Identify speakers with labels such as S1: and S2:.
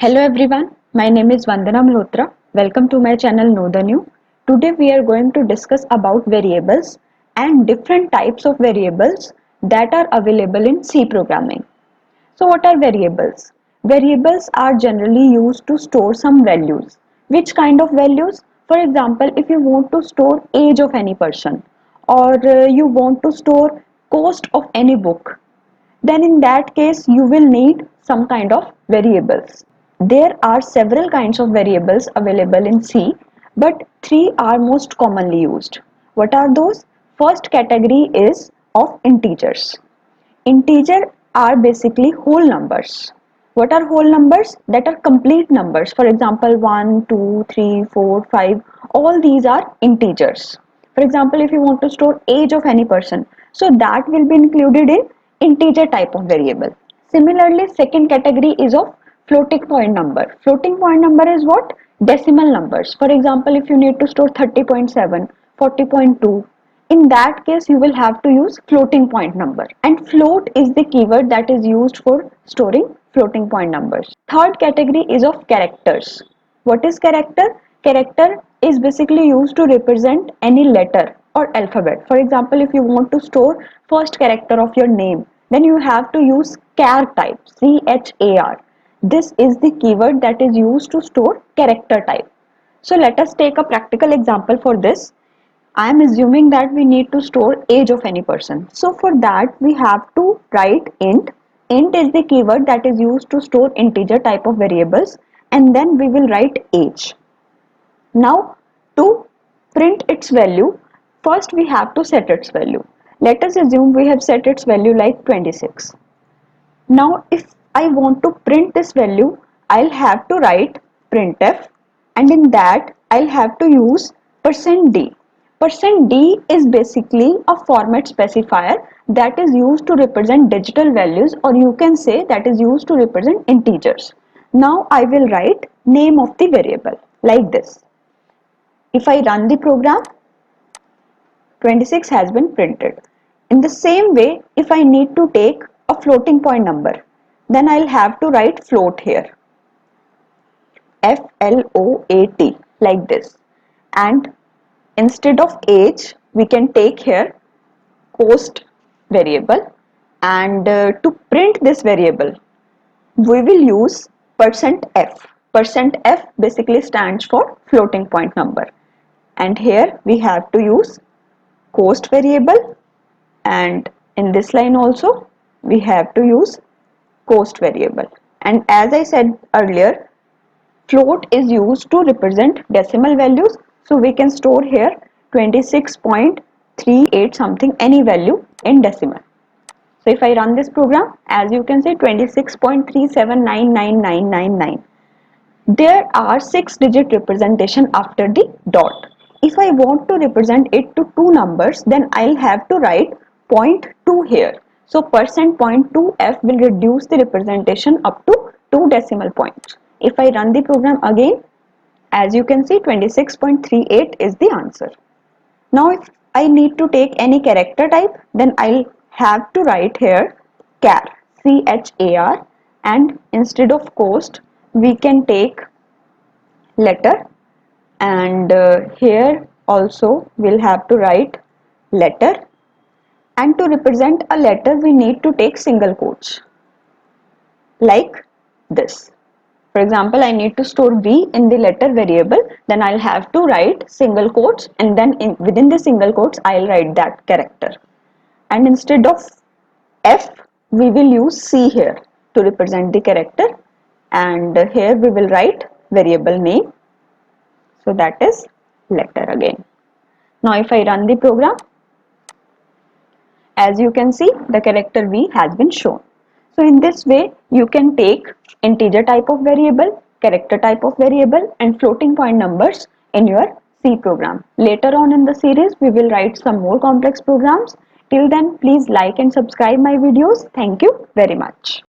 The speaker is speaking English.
S1: Hello everyone, my name is Vandana Malhotra. Welcome to my channel Know the New. Today we are going to discuss about variables and different types of variables that are available in C programming. So what are variables? Variables are generally used to store some values. Which kind of values? For example, if you want to store age of any person or you want to store cost of any book, then in that case you will need some kind of variables. There are several kinds of variables available in C, but three are most commonly used. What are those? First category is of integers. Integer are basically whole numbers. What are whole numbers? That are complete numbers. For example, 1, 2, 3, 4, 5. All these are integers. For example, if you want to store age of any person, so that will be included in integer type of variable. Similarly, second category is of floating point number. Floating point number is what? Decimal numbers. For example, if you need to store 30.7, 40.2, in that case you will have to use floating point number, and float is the keyword that is used for storing floating point numbers. Third category is of characters. What is character? Character is basically used to represent any letter or alphabet. For example, if you want to store first character of your name, then you have to use char type, char. This is the keyword that is used to store character type. So let us take a practical example for this. I am assuming that we need to store age of any person. So for that we have to write int. Int is the keyword that is used to store integer type of variables, and then we will write age. Now to print its value, first we have to set its value. Let us assume we have set its value like 26. Now if I want to print this value, I'll have to write printf, and in that I'll have to use %d. %d is basically a format specifier that is used to represent digital values, or you can say that is used to represent integers. Now I will write name of the variable like this. If I run the program, 26 has been printed. In the same way, if I need to take a floating point number, then I'll have to write float here, float, like this. And instead of age, we can take here cost variable, and to print this variable, we will use %f. %f basically stands for floating point number, and here we have to use cost variable, and in this line also we have to use cost variable. And as I said earlier, float is used to represent decimal values, so we can store here 26.38 something, any value in decimal. So if I run this program, as you can see, 26.37999999. There are 6-digit representation after the dot. If I want to represent it to two numbers, then I'll have to write 0.2 here. So %.2f will reduce the representation up to 2 decimal points. If I run the program again, as you can see, 26.38 is the answer. Now if I need to take any character type, then I'll have to write here char, char, and instead of cost we can take letter, and here also we'll have to write letter, and to represent a letter we need to take single quotes like this. For example, I need to store V in the letter variable, then I'll have to write single quotes, and then within the single quotes I'll write that character. And instead of F, we will use C here to represent the character, and here we will write variable name, so that is letter again. Now if I run the program, as you can see, the character V has been shown. So in this way you can take integer type of variable, character type of variable, and floating point numbers in your C program. Later on in the series we will write some more complex programs. Till then, please like and subscribe my videos. Thank you very much.